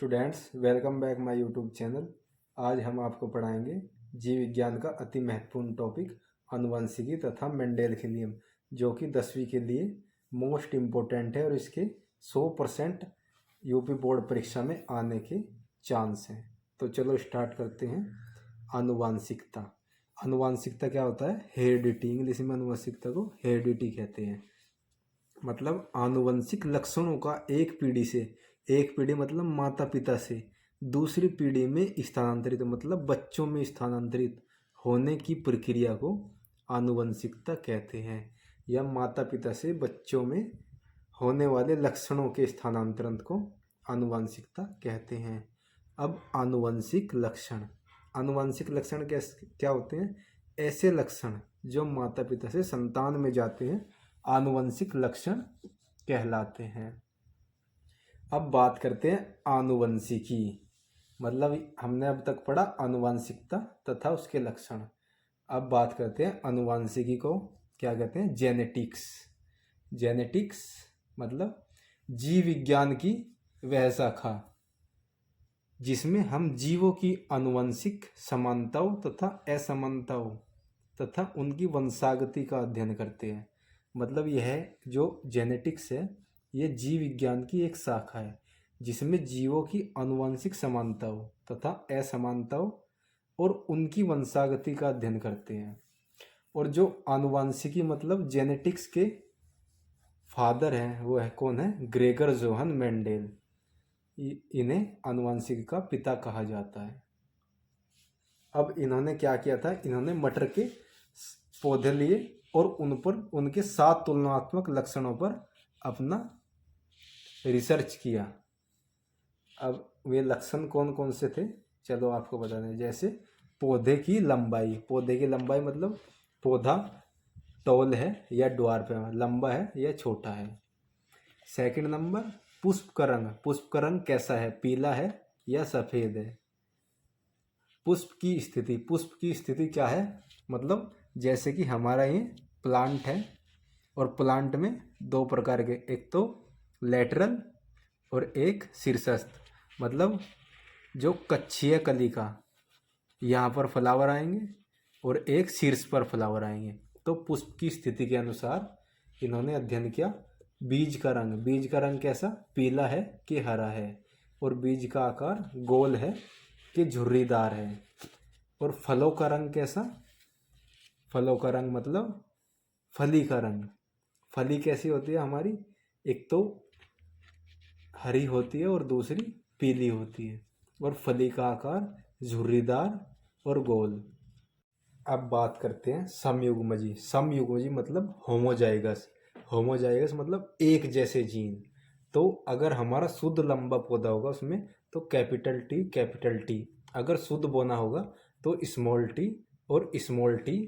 Students, welcome back my YouTube channel. आज हम आपको पढ़ाएंगे जीव विज्ञान का अति महत्वपूर्ण टॉपिक आनुवंशिकी तथा मेंडेल के नियम, जो कि 10वीं के लिए मोस्ट इम्पोर्टेंट है और इसके 100% यूपी बोर्ड परीक्षा में आने के चांस हैं। तो चलो स्टार्ट करते हैं। आनुवांशिकता। आनुवांशिकता क्या होता है? हेरिडिटी। इंग्लिश में आनुवंशिकता को हेरिडिटी कहते हैं। मतलब आनुवंशिक लक्षणों का एक पीढ़ी मतलब माता पिता से दूसरी पीढ़ी में स्थानांतरित, मतलब बच्चों में स्थानांतरित होने की प्रक्रिया को आनुवंशिकता कहते हैं, या माता पिता से बच्चों में होने वाले लक्षणों के स्थानांतरण को आनुवंशिकता कहते हैं। अब आनुवंशिक लक्षण क्या होते हैं? ऐसे लक्षण जो माता पिता से संतान में जाते हैं आनुवंशिक लक्षण कहलाते हैं। अब बात करते हैं आनुवंशिकी। मतलब हमने अब तक पढ़ा आनुवंशिकता तथा उसके लक्षण। अब बात करते हैं आनुवंशिकी को क्या कहते हैं? जेनेटिक्स मतलब जीव विज्ञान की वह शाखा जिसमें हम जीवों की आनुवंशिक समानताओं तथा असमानताओं तथा उनकी वंशागति का अध्ययन करते हैं। मतलब यह जो जेनेटिक्स है यह जीव विज्ञान की एक शाखा है जिसमें जीवों की आनुवंशिक समानताओं तथा असमानताओं और उनकी वंशागति का अध्ययन करते हैं। और जो आनुवंशिकी मतलब जेनेटिक्स के फादर हैं वो है कौन है? Gregor Johan Mendel. इन्हें आनुवंशिकी का पिता कहा जाता है। अब इन्होंने क्या किया था? इन्होंने मटर के पौधे लिए और उन पर उनके 7 तुलनात्मक लक्षणों पर अपना रिसर्च किया। अब वे लक्षण कौन कौन से थे चलो आपको बता दें। जैसे पौधे की लंबाई मतलब पौधा टॉल है या ड्वार्फ है, लंबा है या छोटा है। सेकंड नंबर पुष्प का रंग कैसा है? पीला है या सफ़ेद है। पुष्प की स्थिति क्या है? मतलब जैसे कि हमारा ये प्लांट है और प्लांट में 2 प्रकार के, एक तो लेटरल और एक शीर्षस्थ। मतलब जो कक्षीय कलिका यहाँ पर फ्लावर आएंगे और एक शीर्ष पर फ्लावर आएंगे। तो पुष्प की स्थिति के अनुसार इन्होंने अध्ययन किया। बीज का रंग कैसा? पीला है कि हरा है, और बीज का आकार गोल है कि झुर्रीदार है। और फलों का रंग कैसा? फलों का रंग मतलब फली का रंग। फली कैसी होती है हमारी? एक तो हरी होती है और दूसरी पीली होती है, और फली का आकार झुर्रीदार और गोल। अब बात करते हैं समयुग्मजी मतलब होमोजाइगस मतलब एक जैसे जीन। तो अगर हमारा शुद्ध लंबा पौधा होगा उसमें तो कैपिटल टी, अगर शुद्ध बोना होगा तो स्मॉल टी और स्मॉल टी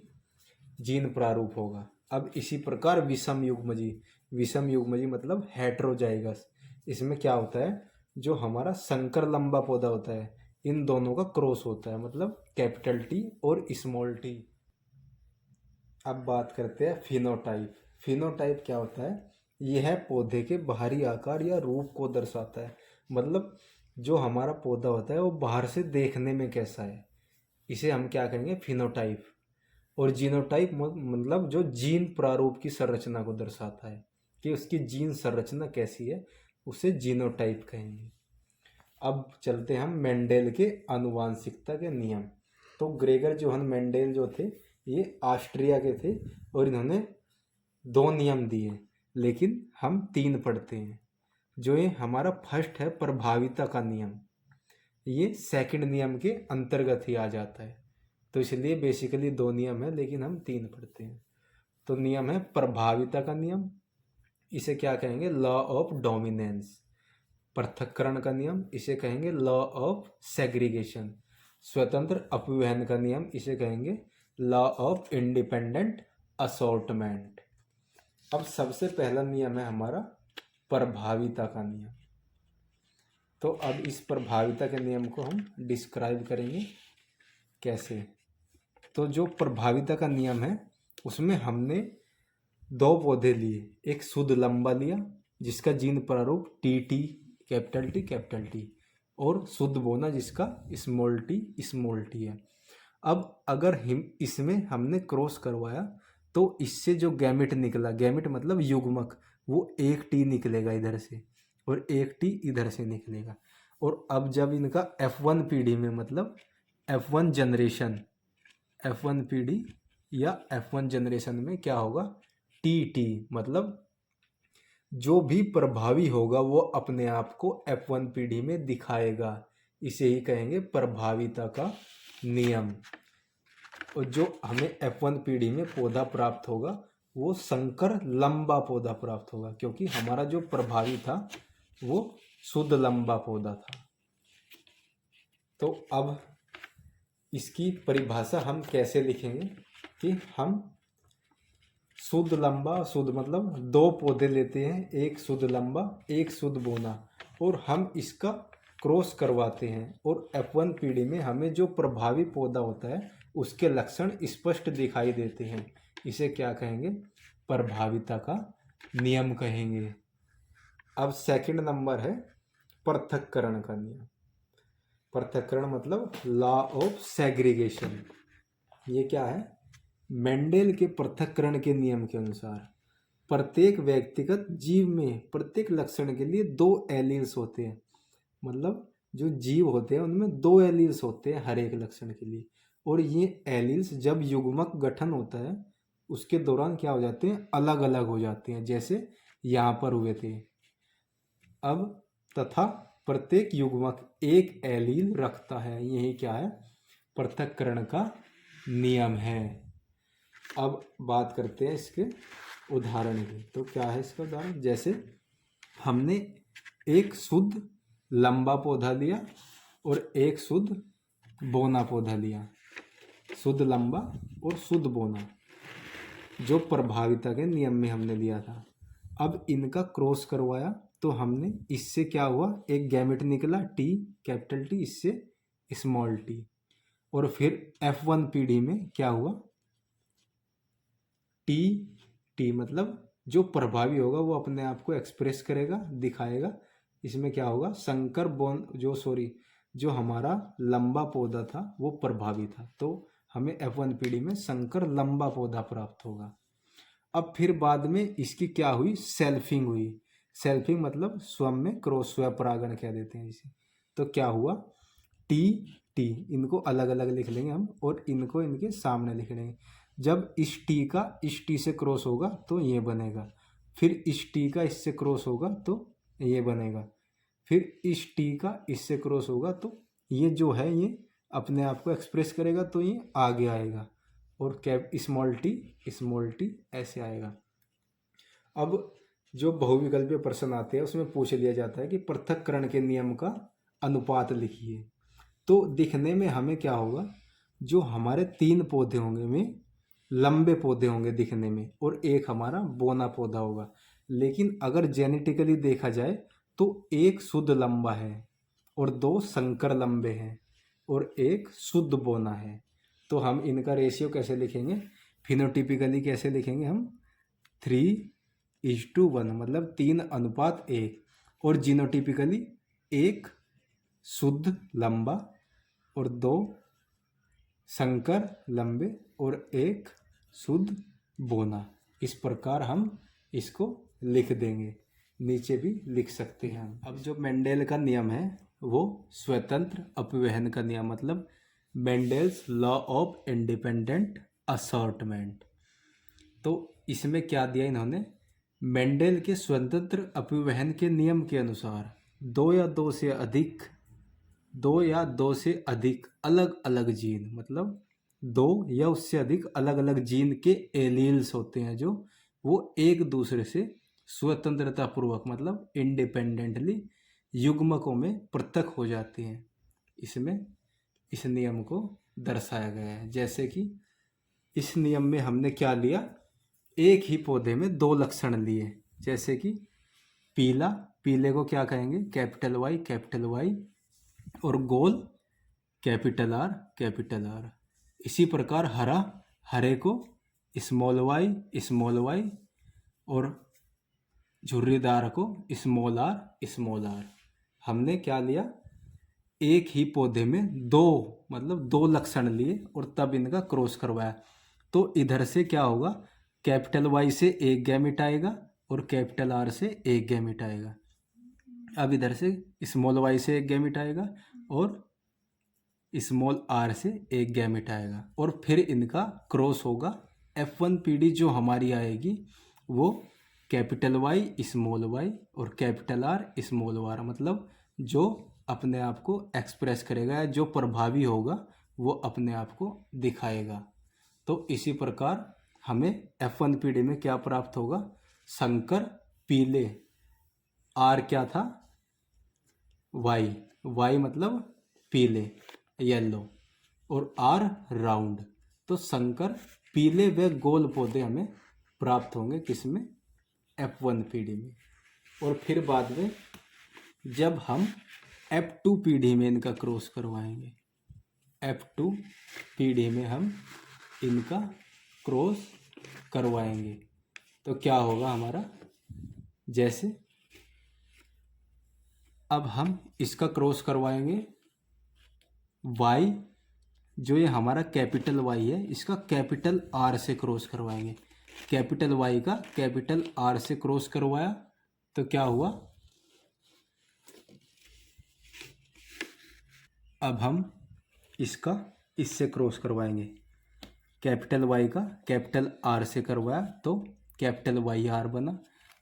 जीन प्रारूप होगा। अब इसी प्रकार विषम युग्मजी मतलब हेट्रोजाइगस। इसमें क्या होता है? जो हमारा संकर लंबा पौधा होता है इन दोनों का क्रॉस होता है, मतलब कैपिटल टी और स्मॉल टी। अब बात करते हैं फिनोटाइप क्या होता है? यह पौधे के बाहरी आकार या रूप को दर्शाता है। मतलब जो हमारा पौधा होता है वो बाहर से देखने में कैसा है, इसे हम क्या कहेंगे? फिनोटाइप। और जीनोटाइप मतलब जो जीन प्रारूप की संरचना को दर्शाता है कि उसकी जीन संरचना कैसी है, उसे जीनोटाइप कहेंगे। अब चलते हैं हम मेंडेल के आनुवांशिकता के नियम। तो ग्रेगर जोहन मेंडेल जो थे ये ऑस्ट्रिया के थे और इन्होंने 2 नियम दिए, लेकिन हम 3 पढ़ते हैं। जो ये हमारा फर्स्ट है प्रभाविता का नियम, ये सेकंड नियम के अंतर्गत ही आ जाता है। तो इसलिए बेसिकली 2 नियम है लेकिन हम 3 पढ़ते हैं। तो नियम है प्रभाविता का नियम, इसे क्या कहेंगे? Law of dominance. पृथक्करण का नियम, इसे कहेंगे लॉ ऑफ सेग्रीगेशन। स्वतंत्र अपव्ययन का नियम, इसे कहेंगे लॉ ऑफ इंडिपेंडेंट असॉर्टमेंट। अब सबसे पहला नियम है हमारा प्रभाविता का नियम। तो अब इस प्रभाविता के नियम को हम डिस्क्राइब करेंगे कैसे। तो जो प्रभाविता का नियम है उसमें हमने 2 पौधे लिए, एक शुद्ध लंबा लिया जिसका जीन प्रारूप टी कैपिटल टी, और शुद्ध बोना जिसका स्मॉल टी है। अब अगर इसमें हमने क्रॉस करवाया तो इससे जो गैमेट निकला, गैमेट मतलब युग्मक, वो एक टी निकलेगा इधर से और एक टी इधर से निकलेगा। और अब जब इनका F1 पीढ़ी में मतलब F1 जनरेशन, F1 पीढ़ी या F1 जनरेशन में क्या होगा, टी मतलब जो भी प्रभावी होगा वो अपने आप को F1 पीढ़ी में दिखाएगा। इसे ही कहेंगे प्रभाविता का नियम। और जो हमें F1 पीढ़ी में पौधा प्राप्त होगा वो संकर लंबा पौधा प्राप्त होगा, क्योंकि हमारा जो प्रभावी था वो शुद्ध लंबा पौधा था। तो अब इसकी परिभाषा हम कैसे लिखेंगे कि हम शुद्ध लंबा, शुद्ध मतलब दो पौधे लेते हैं, एक शुद्ध लंबा एक शुद्ध बोना, और हम इसका क्रॉस करवाते हैं और F1 पीढ़ी में हमें जो प्रभावी पौधा होता है उसके लक्षण स्पष्ट दिखाई देते हैं। इसे क्या कहेंगे, प्रभाविता का नियम कहेंगे। अब सेकंड नंबर है पृथक्करण का नियम। पृथक्करण मतलब लॉ ऑफ सेग्रीगेशन। ये क्या है, मेंडेल के पृथक्करण के नियम के अनुसार प्रत्येक व्यक्तिगत जीव में प्रत्येक लक्षण के लिए दो एलील्स होते हैं। मतलब जो जीव होते हैं उनमें दो एलील्स होते हैं हर एक लक्षण के लिए, और ये एलील्स जब युग्मक गठन होता है उसके दौरान क्या हो जाते हैं, अलग अलग हो जाते हैं, जैसे यहाँ पर हुए थे। अब तथा प्रत्येक युग्मक एक एलील रखता है, यही क्या है, पृथक्करण का नियम है। अब बात करते हैं इसके उदाहरण की। तो क्या है इसका उदाहरण, जैसे हमने एक शुद्ध लंबा पौधा लिया और एक शुद्ध बोना पौधा लिया, शुद्ध लंबा और शुद्ध बोना, जो प्रभाविता के नियम में हमने लिया था। अब इनका क्रॉस करवाया तो हमने इससे क्या हुआ, एक गैमेट निकला टी, कैपिटल टी, इससे स्मॉल टी। और फिर F1 पीढ़ी में क्या हुआ, टी मतलब जो प्रभावी होगा वो अपने आप को एक्सप्रेस करेगा, दिखाएगा। इसमें क्या होगा, संकर बोन जो हमारा लंबा पौधा था वो प्रभावी था, तो हमें F1 पीढ़ी में संकर लंबा पौधा प्राप्त होगा। अब फिर बाद में इसकी क्या हुई, सेल्फिंग हुई। सेल्फिंग मतलब स्वयं में क्रॉस, स्वपरागण कह देते हैं इसे। तो क्या हुआ, टी, इनको अलग अलग लिख लेंगे हम और इनको इनके सामने लिख लेंगे। जब इस टी का इस टी से क्रॉस होगा तो ये बनेगा, फिर इस टी का इससे क्रॉस होगा तो ये बनेगा, फिर इस टी का इससे क्रॉस होगा तो ये जो है ये अपने आप को एक्सप्रेस करेगा तो ये आगे आएगा, और कैप स्मॉल टी ऐसे आएगा। अब जो बहुविकल्पीय प्रश्न आते हैं उसमें पूछ लिया जाता है कि पृथक्करण के नियम का अनुपात लिखिए। तो दिखने में हमें क्या होगा, जो हमारे 3 पौधे होंगे में लंबे पौधे होंगे दिखने में और एक हमारा बोना पौधा होगा। लेकिन अगर जेनेटिकली देखा जाए तो एक शुद्ध लंबा है और 2 संकर लंबे हैं और एक शुद्ध बोना है। तो हम इनका रेशियो कैसे लिखेंगे, फिनोटिपिकली कैसे लिखेंगे हम, 3:1 मतलब 3:1, और जीनोटिपिकली 1 शुद्ध लंबा और 2 संकर लंबे और 1 शुद्ध बोना। इस प्रकार हम इसको लिख देंगे, नीचे भी लिख सकते हैं हम। अब जो मेंडेल का नियम है वो स्वतंत्र अपव्ययन का नियम, मतलब Mendel's law of independent assortment. तो इसमें क्या दिया इन्होंने, मेंडेल के स्वतंत्र अपव्ययन के नियम के अनुसार 2 या 2 से अधिक अलग अलग जीन, मतलब 2 या उससे अधिक अलग अलग जीन के एलील्स होते हैं जो वो एक दूसरे से स्वतंत्रता पूर्वक मतलब इंडिपेंडेंटली युग्मकों में पृथक हो जाते हैं। इसमें इस नियम को दर्शाया गया है। जैसे कि इस नियम में हमने क्या लिया, एक ही पौधे में 2 लक्षण लिए। जैसे कि पीले को क्या कहेंगे, कैपिटल वाई, और गोल कैपिटल आर। इसी प्रकार हरे को स्मॉल वाई, और झुर्रीदार को स्मॉल आर। हमने क्या लिया, एक ही पौधे में दो, मतलब दो लक्षण लिए और तब इनका क्रॉस करवाया, तो इधर से क्या होगा, कैपिटल वाई से एक गैमेट आएगा और कैपिटल आर से एक गैमेट आएगा। अब इधर से स्मॉल वाई से एक गैमेट आएगा और स्मॉल आर से एक गैमेट आएगा और फिर इनका क्रॉस होगा। F1PD जो हमारी आएगी वो कैपिटल वाई स्मॉल वाई और कैपिटल आर स्मॉल आर, मतलब जो अपने आप को एक्सप्रेस करेगा या जो प्रभावी होगा वो अपने आप को दिखाएगा। तो इसी प्रकार हमें F1PD में क्या प्राप्त होगा, संकर पीले, आर क्या था, वाई, वाई मतलब पीले येलो, और आर राउंड। तो संकर पीले व गोल पौधे हमें प्राप्त होंगे किसमें, F1PD में। और फिर बाद में जब हम F2PD में इनका क्रॉस करवाएंगे, F2PD में हम इनका क्रॉस करवाएंगे तो क्या होगा हमारा, जैसे अब हम इसका क्रॉस करवाएंगे y, जो ये हमारा कैपिटल Y है इसका कैपिटल R से क्रॉस करवाएंगे। कैपिटल Y का कैपिटल R से क्रॉस करवाया तो क्या हुआ, अब हम इसका इससे क्रॉस करवाएंगे। कैपिटल Y का कैपिटल R से करवाया तो कैपिटल YR बना।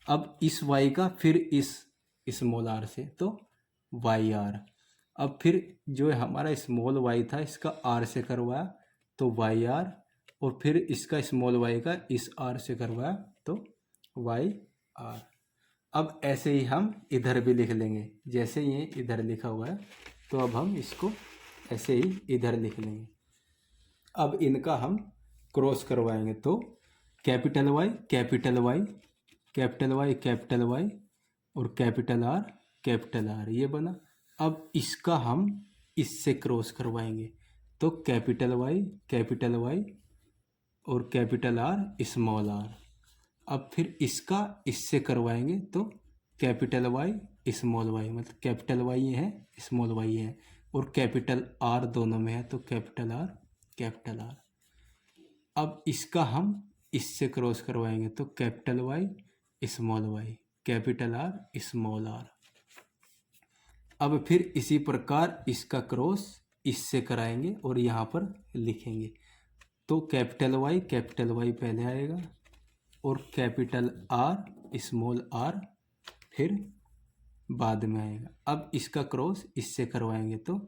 अब इस Y का फिर इस स्मॉल r से तो YR। अब फिर जो हमारा स्मॉल y था इसका r से करवाया तो YR, और फिर इसका स्मॉल y का इस r से करवाया तो YR। अब ऐसे ही हम इधर भी लिख लेंगे, जैसे ये इधर लिखा हुआ है तो अब हम इसको ऐसे ही इधर लिख लेंगे। अब इनका हम क्रॉस करवाएंगे तो capital Y capital Y capital Y capital Y और कैपिटल R ये बना। अब इसका हम इससे क्रॉस करवाएंगे तो कैपिटल Y और कैपिटल R स्मॉल r। अब फिर इसका इससे करवाएंगे तो कैपिटल Y स्मॉल y, मतलब कैपिटल Y ये है स्मॉल y है और कैपिटल R दोनों में है तो कैपिटल R। अब इसका हम इससे क्रॉस करवाएंगे तो capital Y small y capital R small r। अब फिर इसी प्रकार इसका क्रॉस इससे कराएंगे और यहाँ पर लिखेंगे तो कैपिटल Y पहले आएगा और कैपिटल R स्मॉल r फिर बाद में आएगा। अब इसका क्रॉस इससे करवाएंगे तो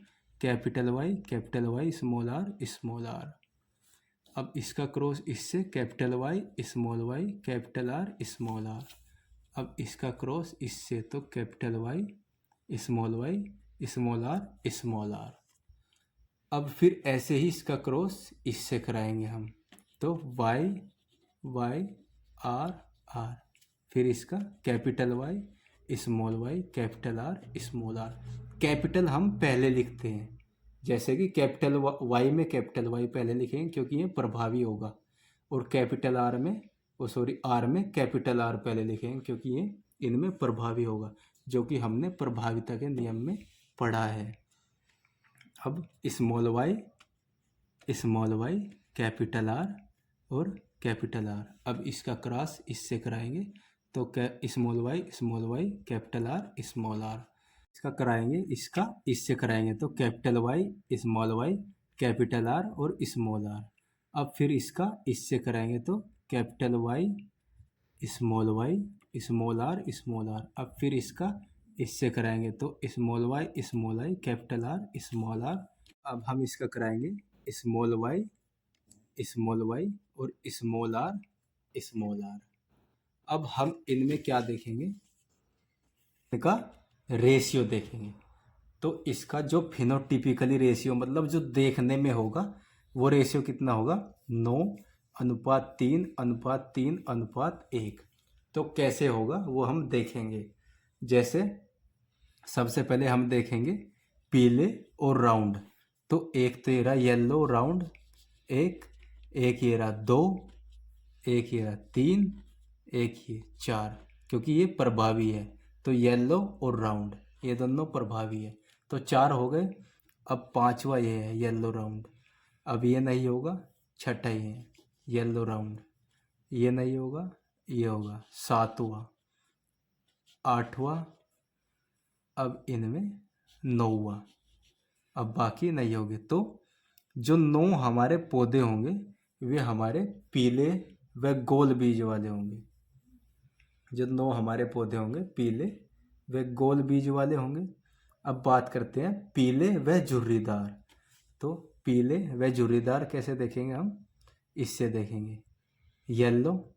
कैपिटल Y स्मॉल r। अब इसका क्रॉस इससे capital Y capital R small r। अब इसका क्रॉस इससे तो कैपिटल Y स्मॉल r। अब फिर ऐसे ही इसका क्रॉस इससे कराएंगे हम तो Y R। फिर इसका capital Y small y capital R small r। Capital हम पहले लिखते हैं, जैसे कि कैपिटल Y में कैपिटल Y पहले लिखेंगे क्योंकि ये प्रभावी होगा, और कैपिटल R में R में कैपिटल R पहले लिखेंगे क्योंकि ये इनमें प्रभावी होगा, जो कि हमने प्रभाविता के नियम में पढ़ा है। अब स्मॉल y कैपिटल R और कैपिटल R। अब इसका क्रॉस इससे कराएंगे तो small y capital R small r। इसका कराएंगे, इसका इससे कराएंगे तो capital Y small y capital R और स्मॉल r। अब फिर इसका इससे कराएंगे तो capital Y small r small r। अब फिर इसका इससे कराएंगे तो small y capital R small r। अब हम इसका कराएंगे स्मॉल y और स्मॉल r। अब हम इनमें क्या देखेंगे, इनका रेशियो देखेंगे तो इसका जो फिनोटिपिकली रेशियो मतलब जो देखने में होगा वो रेशियो कितना होगा, 9:3:3:1। तो कैसे होगा वो हम देखेंगे। जैसे सबसे पहले हम देखेंगे पीले और राउंड, तो एक तो ये रहा येलो राउंड, एक ये रहा 2, एक ये रहा 3, एक ये 4, क्योंकि ये प्रभावी है तो येलो और राउंड ये दोनों प्रभावी है। तो तो 4 हो गए। अब 5वां ये है येलो राउंड, अब ये नहीं होगा, छठा ही है येलो राउंड, ये नहीं होगा, ये होगा 7वां, 8वां, अब इनमें 9वां, अब बाकी नहीं होंगे। तो जो 9 हमारे पौधे होंगे वे हमारे पीले व गोल बीज वाले होंगे। जो 9 हमारे पौधे होंगे पीले व गोल बीज वाले होंगे। अब बात करते हैं पीले व झुर्रीदार। तो पीले व झुर्रीदार कैसे देखेंगे हम, इससे देखेंगे येलो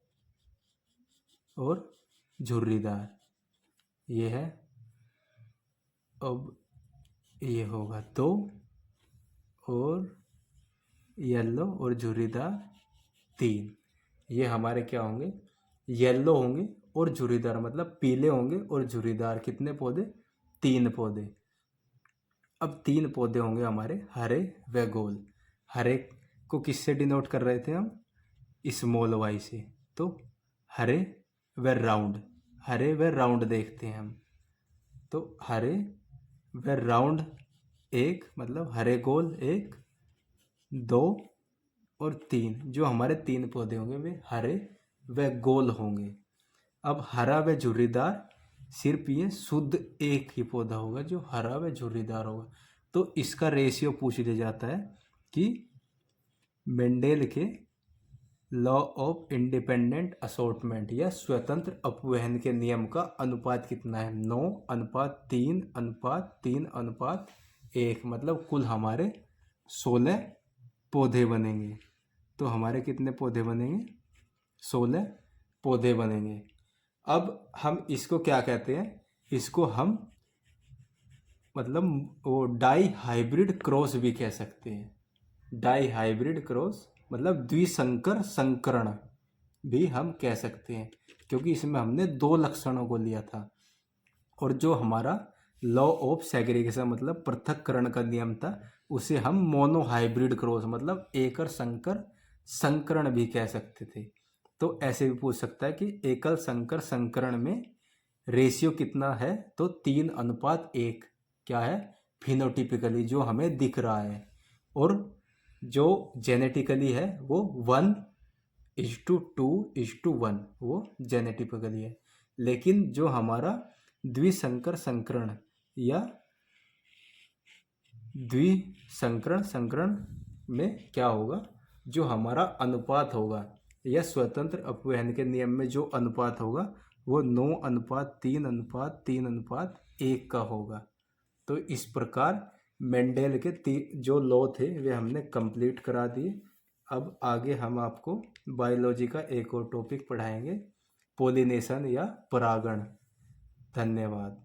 और झुर्रीदार, ये है। अब ये होगा 2 और येलो और झुर्रीदार 3। ये हमारे क्या होंगे, येलो होंगे और झुर्रीदार, मतलब पीले होंगे और झुर्रीदार कितने पौधे, 3 पौधे। अब 3 पौधे होंगे हमारे हरे व गोल। हरे को किससे डिनोट कर रहे थे हम, स्मॉल वाई से। तो हरे व राउंड, हरे व राउंड देखते हैं हम। तो हरे व राउंड 1, मतलब हरे गोल 1, 2 और 3। जो हमारे 3 पौधे होंगे वे हरे व गोल होंगे। अब हरा व झुर्रीदार सिर्फ ये शुद्ध एक ही पौधा होगा जो हरा व झुर्रीदार होगा। तो इसका रेशियो पूछ लिया जाता है कि मेंडेल के लॉ ऑफ इंडिपेंडेंट असॉर्टमेंट या स्वतंत्र अपवहन के नियम का अनुपात कितना है, 9:3:3:1, मतलब कुल हमारे 16 पौधे बनेंगे। तो हमारे कितने पौधे बनेंगे, 16 पौधे बनेंगे। अब हम इसको क्या कहते हैं, इसको हम मतलब वो डाई हाइब्रिड क्रॉस भी कह सकते हैं। डाई हाइब्रिड क्रॉस मतलब द्विसंकर संकरण भी हम कह सकते हैं, क्योंकि इसमें हमने 2 लक्षणों को लिया था। और जो हमारा लॉ ऑफ सेग्रीगेशन मतलब पृथक्करण का नियम था, उसे हम मोनो हाइब्रिड क्रॉस मतलब एकल संकर संकरण भी कह सकते थे। तो ऐसे भी पूछ सकता है कि एकल संकर संकरण में रेशियो कितना है, तो 3:1 क्या है, फिनोटिपिकली जो हमें दिख रहा है। और जो जेनेटिकली है वो 1:2:1 वो जेनेटिकली है। लेकिन जो हमारा द्विसंकर संकरण या द्विसंकरण संकरण में क्या होगा, जो हमारा अनुपात होगा या स्वतंत्र अपवहन के नियम में जो अनुपात होगा वो 9:3:3:1 का होगा। तो इस प्रकार मेंडेल के जो लॉ थे वे हमने कंप्लीट करा दिए। अब आगे हम आपको बायोलॉजी का एक और टॉपिक पढ़ाएंगे, पोलिनेशन या परागण। धन्यवाद।